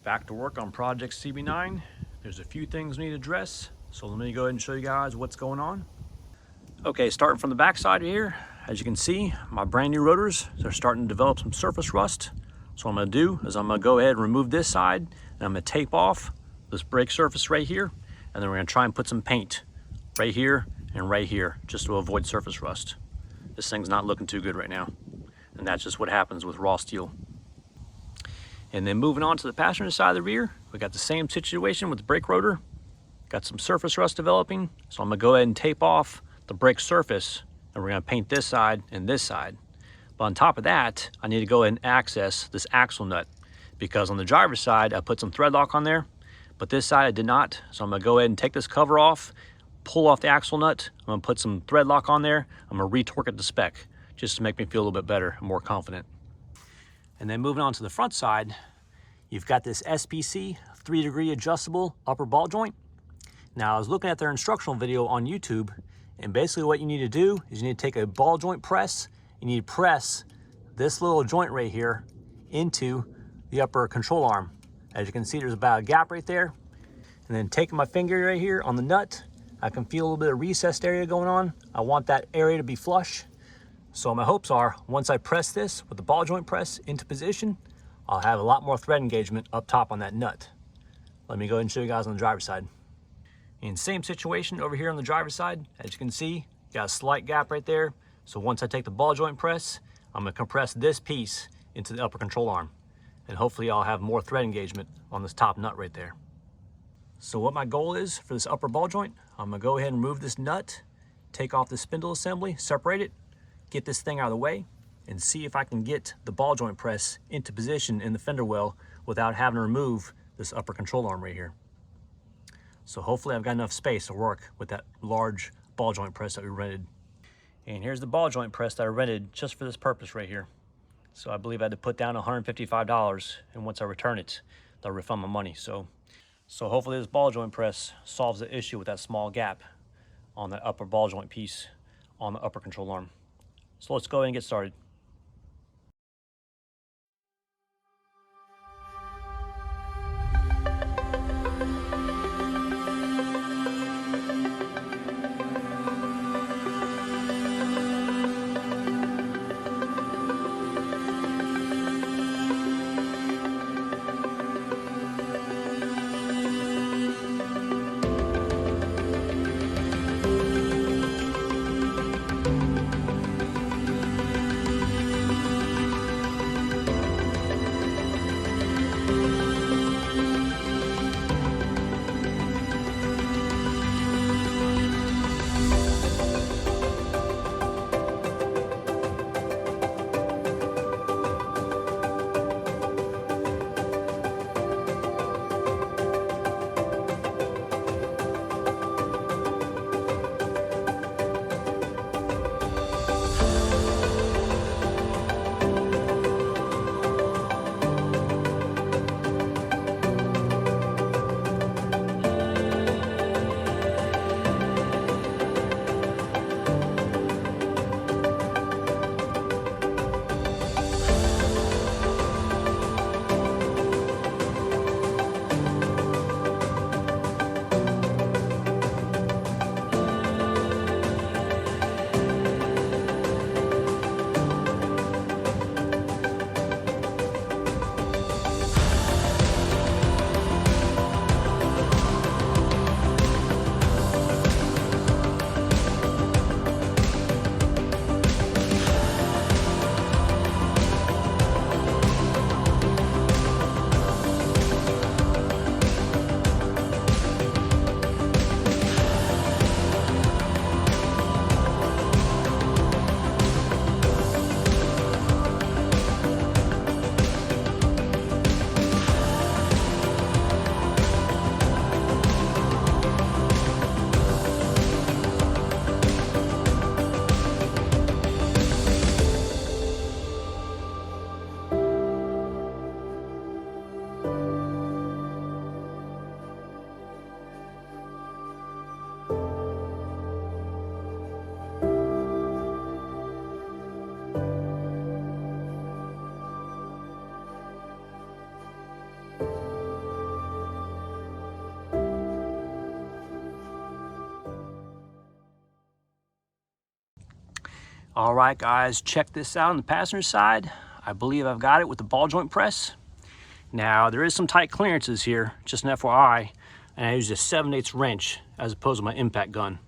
Back to work on Project CB9. There's a few things we need to address, so let me go ahead and show you guys what's going on. Okay, starting from the back side here, as you can see, my brand new rotors, they're starting to develop some surface rust. So what I'm gonna do is I'm gonna go ahead and remove this side, and I'm gonna tape off this brake surface right here, and then we're gonna try and put some paint right here and right here, just to avoid surface rust. This thing's not looking too good right now, and that's just what happens with raw steel. And then moving on to the passenger side of the rear, we got the same situation with the brake rotor. Got some surface rust developing, so I'm gonna go ahead and tape off the brake surface, and we're gonna paint this side and this side. But on top of that, I need to go ahead and access this axle nut, because on the driver's side, I put some thread lock on there, but this side I did not. So I'm gonna go ahead and take this cover off, pull off the axle nut, I'm gonna put some thread lock on there, I'm gonna retorque it to spec, just to make me feel a little bit better and more confident. And then moving on to the front side, you've got this SPC 3-degree adjustable upper ball joint. Now I was looking at their instructional video on YouTube, and basically what you need to do is you need to take a ball joint press, you need to press this little joint right here into the upper control arm. As you can see, there's about a gap right there. And then taking my finger right here on the nut, I can feel a little bit of recessed area going on. I want that area to be flush. So my hopes are, once I press this with the ball joint press into position, I'll have a lot more thread engagement up top on that nut. Let me go ahead and show you guys on the driver's side. And same situation over here on the driver's side. As you can see, got a slight gap right there. So once I take the ball joint press, I'm gonna compress this piece into the upper control arm. And hopefully I'll have more thread engagement on this top nut right there. So what my goal is for this upper ball joint, I'm gonna go ahead and remove this nut, take off the spindle assembly, separate it, get this thing out of the way, and see if I can get the ball joint press into position in the fender well without having to remove this upper control arm right here. So hopefully I've got enough space to work with that large ball joint press that we rented. And here's the ball joint press that I rented just for this purpose right here. So I believe I had to put down $155, and once I return it, they'll refund my money. So hopefully this ball joint press solves the issue with that small gap on the upper ball joint piece on the upper control arm. So let's go ahead and get started. All right, guys, check this out on the passenger side. I believe I've got it with the ball joint press. Now, there is some tight clearances here, just an FYI, and I used a 7/8 wrench as opposed to my impact gun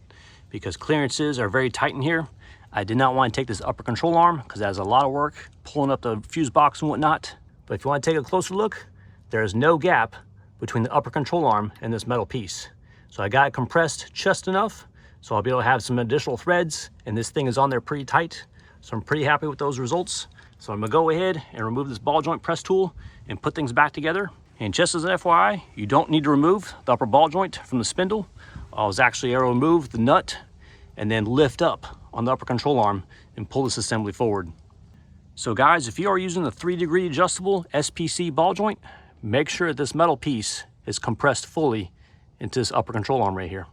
because clearances are very tight in here. I did not want to take this upper control arm because that has a lot of work pulling up the fuse box and whatnot. But if you want to take a closer look, there is no gap between the upper control arm and this metal piece. So I got it compressed just enough so I'll be able to have some additional threads, and this thing is on there pretty tight. So I'm pretty happy with those results. So I'm gonna go ahead and remove this ball joint press tool and put things back together. And just as an FYI, you don't need to remove the upper ball joint from the spindle. I was actually able to remove the nut and then lift up on the upper control arm and pull this assembly forward. So guys, if you are using the 3-degree adjustable SPC ball joint, make sure that this metal piece is compressed fully into this upper control arm right here.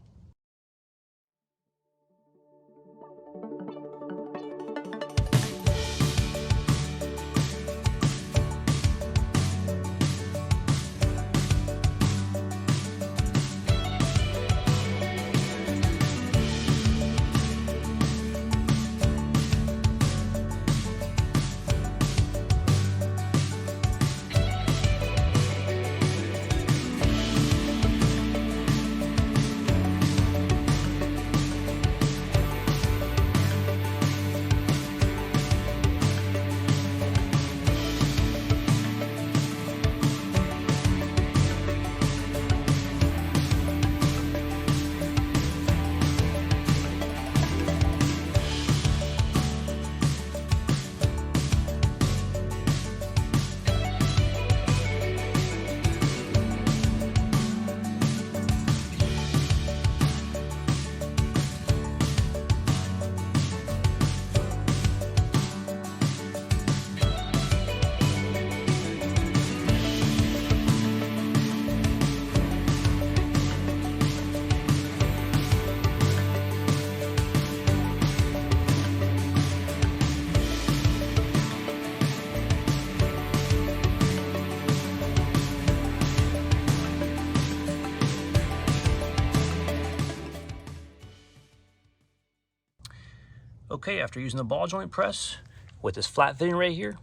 Okay, after using the ball joint press with this flat fitting right here,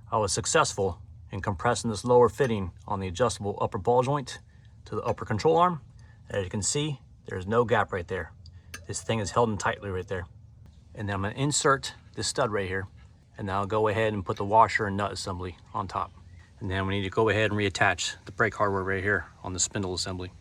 I was successful in compressing this lower fitting on the adjustable upper ball joint to the upper control arm. As you can see, there's no gap right there. This thing is held in tightly right there. And then I'm gonna insert this stud right here, and then I'll go ahead and put the washer and nut assembly on top. And then we need to go ahead and reattach the brake hardware right here on the spindle assembly.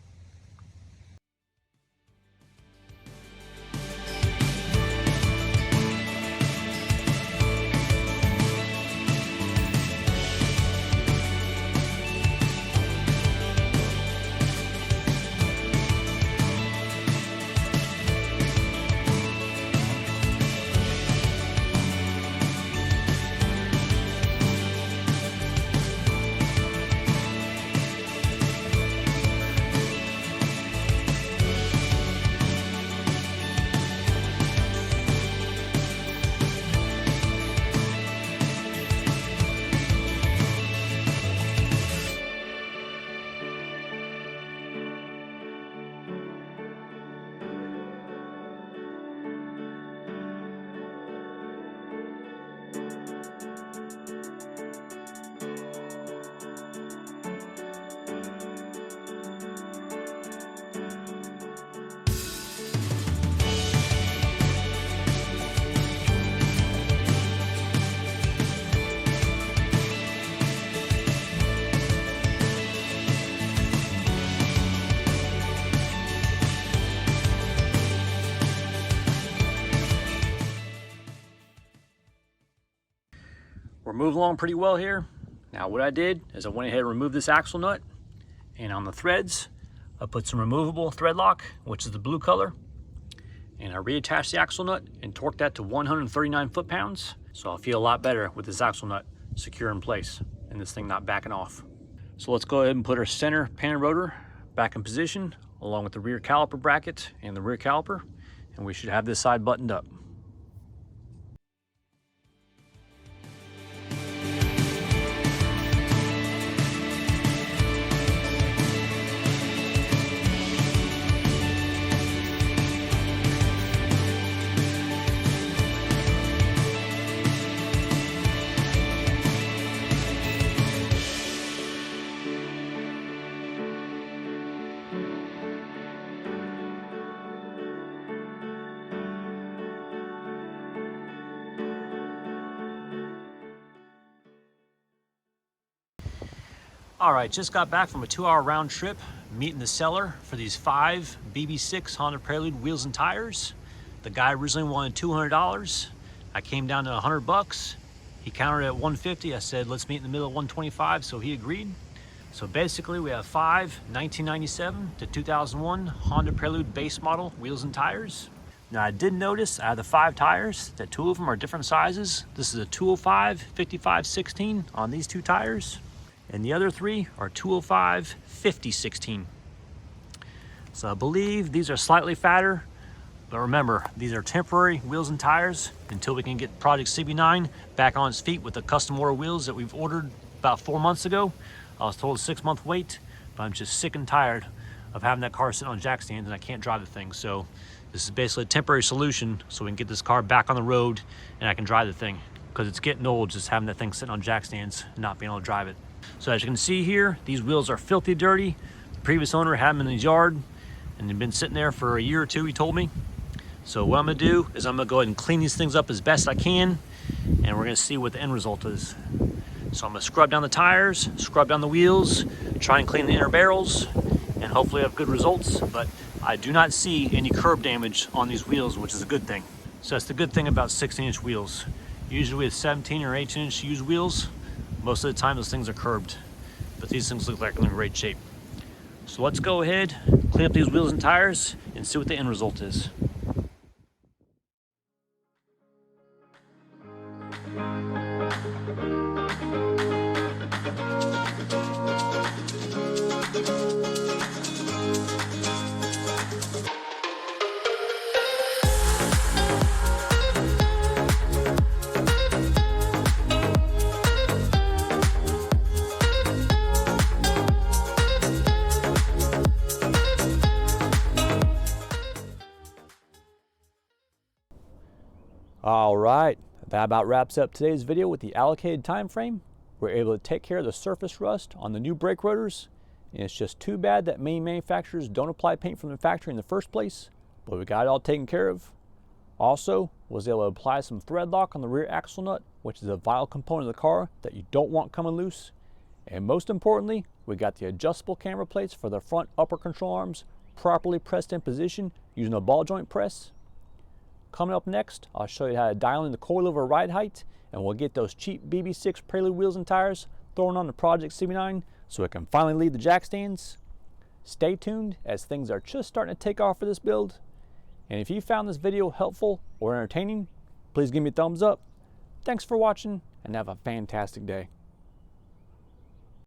We're moving along pretty well here. Now what I did is I went ahead and removed this axle nut, and on the threads I put some removable thread lock, which is the blue color, and I reattached the axle nut and torqued that to 139 foot-pounds, so I'll feel a lot better with this axle nut secure in place and this thing not backing off. So let's go ahead and put our center pan rotor back in position along with the rear caliper bracket and the rear caliper, and we should have this side buttoned up. All right, just got back from a 2-hour round trip meeting the seller for these 5 BB6 Honda Prelude wheels and tires. The guy originally wanted $200. I came down to $100. He countered at $150. I said, let's meet in the middle of $125, so he agreed. So basically we have 5 1997 to 2001 Honda Prelude base model wheels and tires. Now I did notice out of the 5 tires that 2 of them are different sizes. This is a 205 55/16 on these 2 tires. And the other 3 are 205 50/16. So I believe these are slightly fatter, but remember, these are temporary wheels and tires until we can get Project CB9 back on its feet with the custom order wheels that we've ordered about 4 months ago. I was told a 6-month wait, but I'm just sick and tired of having that car sitting on jack stands and I can't drive the thing. So this is basically a temporary solution so we can get this car back on the road and I can drive the thing, because it's getting old just having that thing sitting on jack stands and not being able to drive it. So as you can see here, these wheels are filthy dirty. The previous owner had them in his yard and they've been sitting there for a year or 2, he told me. So what I'm gonna do is I'm gonna go ahead and clean these things up as best I can, and we're gonna see what the end result is. So I'm gonna scrub down the tires, scrub down the wheels, try and clean the inner barrels, and hopefully have good results. But I do not see any curb damage on these wheels, which is a good thing. So that's the good thing about 16-inch wheels. Usually with 17 or 18-inch used wheels, most of the time those things are curbed, but these things look like they're in great shape. So let's go ahead, clean up these wheels and tires, and see what the end result is. All right, that about wraps up today's video with the allocated time frame. We're able to take care of the surface rust on the new brake rotors, and it's just too bad that many manufacturers don't apply paint from the factory in the first place, but we got it all taken care of. Also, was able to apply some thread lock on the rear axle nut, which is a vital component of the car that you don't want coming loose. And most importantly, we got the adjustable camber plates for the front upper control arms properly pressed in position using a ball joint press. Coming up next, I'll show you how to dial in the coilover ride height, and we'll get those cheap BB6 Prelude wheels and tires thrown on the Project CB9 so it can finally leave the jack stands. Stay tuned as things are just starting to take off for this build. And if you found this video helpful or entertaining, please give me a thumbs up. Thanks for watching and have a fantastic day.